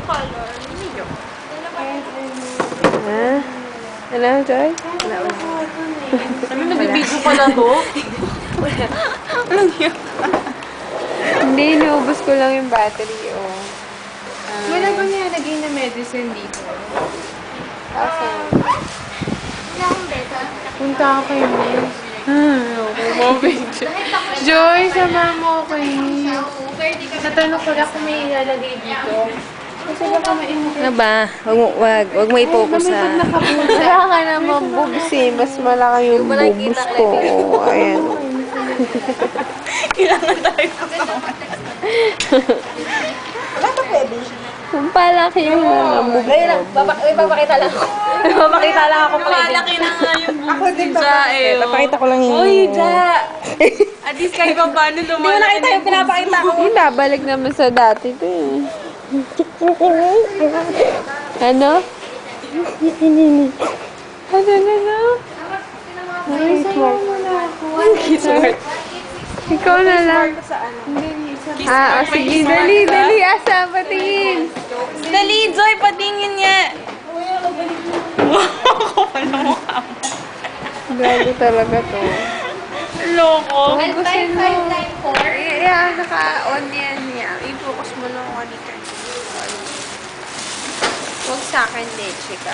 color. Ha? Ano, Joy? Ano, nagbibidyo pa na to? Hindi, naubos ko lang yung battery, oh. Wala ba nilalagay na medicine dito? Awesome. Wala akong beta. Punta ako kay Miss. Joy, sama mo ako eh. Natanong ko lang kung may ilalagay dito. Kasi baka mainit. Ano ba? Wag mo i-focus sa... Wala ka naman boobs eh. Mas malaki yung boobs ko. Oh, ayan. Kailangan tayo kasama. Wala pa pwede. Ang palaki yung boobs. Ayun lang, papakita lang ako. Papakita lang ako. Malaki na nga yung boobs ni Ja eh. Papakita ko lang yung... Uy, Ja! At least kahit pa paano lumalaki. Hindi mo nakita yung pinapakita ko. Hindi, babalik naman sa dati to eh. Ano? Ano? Ay, smart. Smart. Ikaw na lang. Ah, oh, sige. Dali. Asa, patingin. Dali, Joy, patingin niya. Ako pala mukha mo. Gago talaga to. Loko. Naka-on yan. I-focus mo lang kung ano dito. Huwag sa akin, leche ka.